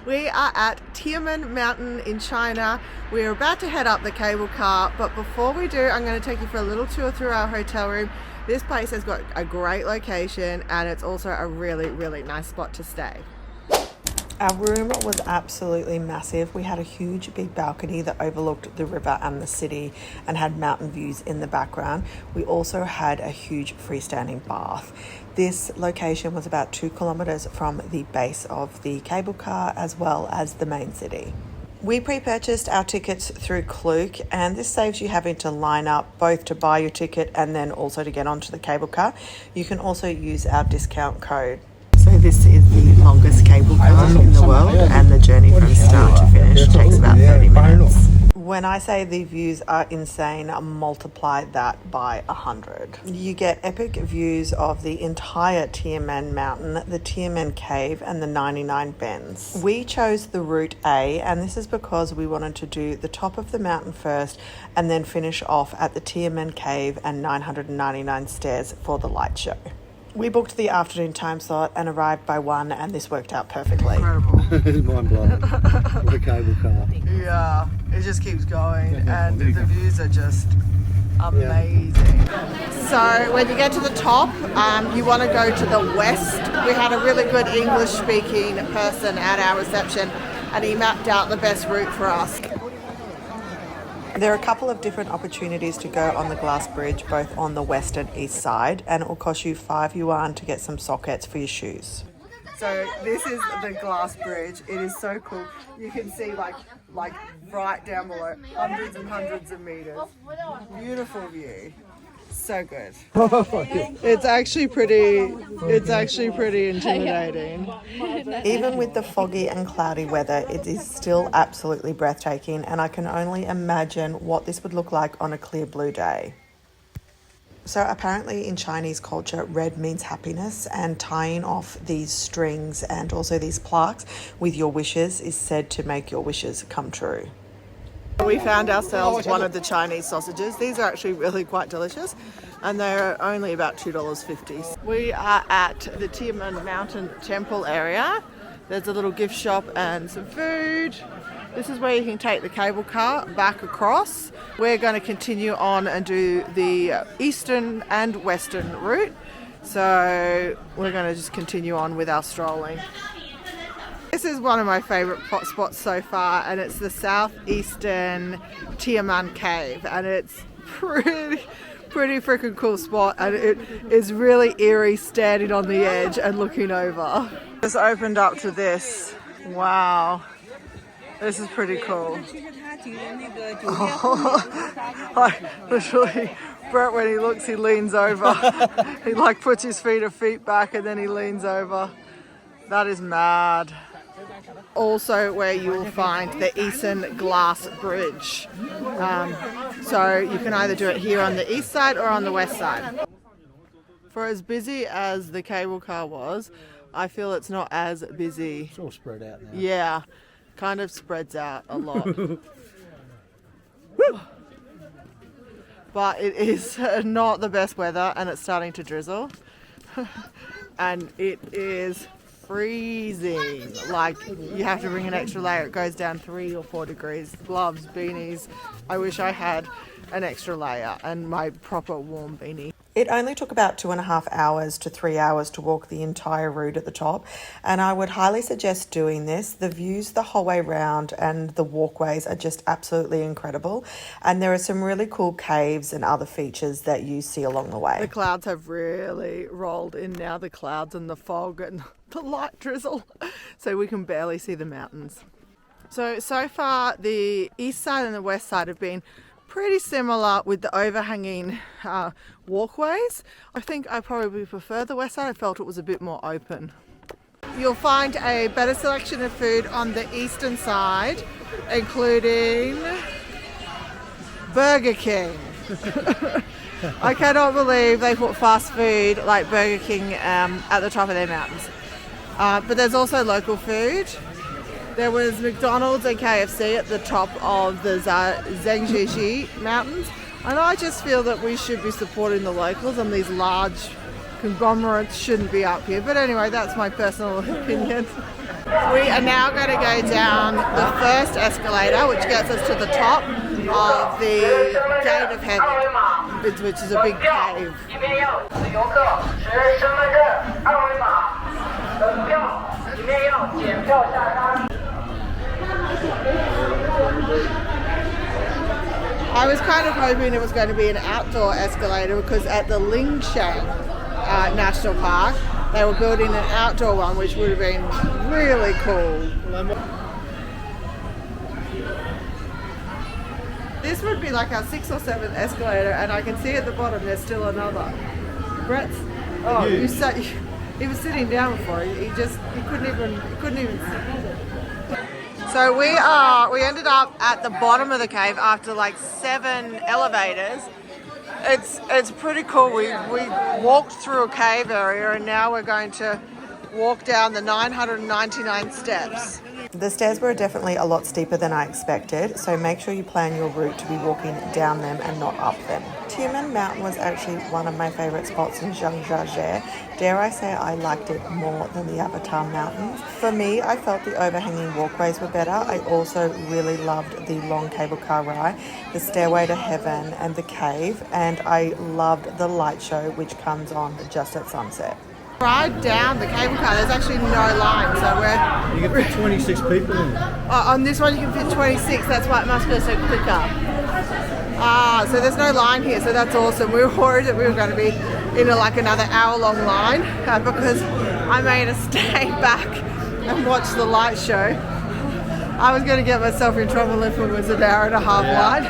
We are at Tianmen Mountain in China. We're about to head up the cable car, but before we do, I'm going to take you for a little tour through our hotel room. This place has got a great location and it's also a really nice spot to stay. Our room was absolutely massive. We had a huge big balcony that overlooked the river and the city and had mountain views in the background. We also had a huge freestanding bath. This location was about 2 kilometers from the base of the cable car as well as the main city. We pre-purchased our tickets through Klook, and this saves you having to line up both to buy your ticket and then also to get onto the cable car. You can also use our discount code. So this is the longest cable car in the world, and the journey from start to finish takes about 30 minutes. When I say the views are insane, multiply that by 100. You get epic views of the entire Tianmen Mountain, the Tianmen Cave and the 99 bends. We chose the route A, and this is because we wanted to do the top of the mountain first and then finish off at the Tianmen Cave and 999 stairs for the light show. We booked the afternoon time slot and arrived by 1, and this worked out perfectly. Incredible. It's mind-blowing. What a cable car. Yeah, it just keeps going and the views are just amazing. So when you get to the top, you want to go to the west. We had a really good English-speaking person at our reception and he mapped out the best route for us. There are a couple of different opportunities to go on the glass bridge, both on the west and east side, and it will cost you 5 yuan to get some sockets for your shoes. So this is the glass bridge. It is so cool. You can see like right down below, hundreds and hundreds of meters. Beautiful view. So good. It's actually pretty intimidating. Even with the foggy and cloudy weather, it is still absolutely breathtaking, and I can only imagine what this would look like on a clear blue day. So apparently in Chinese culture, red means happiness, and tying off these strings and also these plaques with your wishes is said to make your wishes come true. We found ourselves one of the Chinese sausages. These are actually really quite delicious and they're only about $2.50. We are at the Tianmen Mountain Temple area. There's a little gift shop and some food. This is where you can take the cable car back across. We're going to continue on and do the eastern and western route. So we're going to just continue on with our strolling. This is one of my favourite spots so far, and it's the southeastern Tianmen Cave, and it's pretty freaking cool spot, and it is really eerie standing on the edge and looking over. Just opened up to this. Wow, this is pretty cool. Literally, Brett, when he looks, he leans over. He puts his feet back and then he leans over. That is mad. Also where you will find the Eastern Glass Bridge. So you can either do it here on the east side or on the west side. For as busy as the cable car was, I feel it's not as busy. It's all spread out now. Yeah, kind of spreads out a lot. But it is not the best weather and it's starting to drizzle. And it is freezing. You have to bring an extra layer. It goes down 3 or 4 degrees. Gloves, beanies. I wish I had an extra layer and my proper warm beanie. It only took about 2.5 hours to 3 hours to walk the entire route at the top, and I would highly suggest doing this. The views the whole way round and the walkways are just absolutely incredible, and there are some really cool caves and other features that you see along the way. The clouds have really rolled in now, the clouds and the fog and the light drizzle, so we can barely see the mountains. So far the east side and the west side have been pretty similar with the overhanging walkways. I think I probably prefer the west side. I felt it was a bit more open. You'll find a better selection of food on the eastern side, including Burger King. I cannot believe they put fast food like Burger King at the top of their mountains. But there's also local food. There was McDonald's and KFC at the top of the Zhangjiajie Mountains, and I just feel that we should be supporting the locals on these large conglomerates shouldn't be up here. But anyway, that's my personal opinion. We are now going to go down the first escalator, which gets us to the top of the Gate of Heaven, which is a big cave. I was kind of hoping it was going to be an outdoor escalator because at the Lingshan National Park, they were building an outdoor one, which would have been really cool. This would be like our 6th or 7th escalator, and I can see at the bottom there's still another. Brett's, oh, you sat. He was sitting down before. He couldn't even. So we ended up at the bottom of the cave after like 7 elevators. It's pretty cool. We walked through a cave area, and now we're going to walk down the 999 steps. The stairs were definitely a lot steeper than I expected, so make sure you plan your route to be walking down them and not up them. Tianmen Mountain was actually one of my favourite spots in Zhangjiajie. Dare I say I liked it more than the Avatar Mountains. For me, I felt the overhanging walkways were better. I also really loved the long cable car ride, the Stairway to Heaven and the cave, and I loved the light show which comes on just at sunset. Ride down the cable car, there's actually no line, so You can fit 26 people in. on this one you can fit 26, that's why it must go so quicker. So there's no line here, so that's awesome. We were worried that we were going to be in like another hour-long line because I made us stay back and watch the light show. I was going to get myself in trouble if it was an hour-and-a-half line.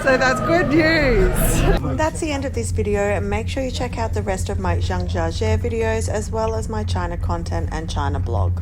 So that's good news. That's the end of this video, and make sure you check out the rest of my Zhangjiajie videos as well as my China content and China blog.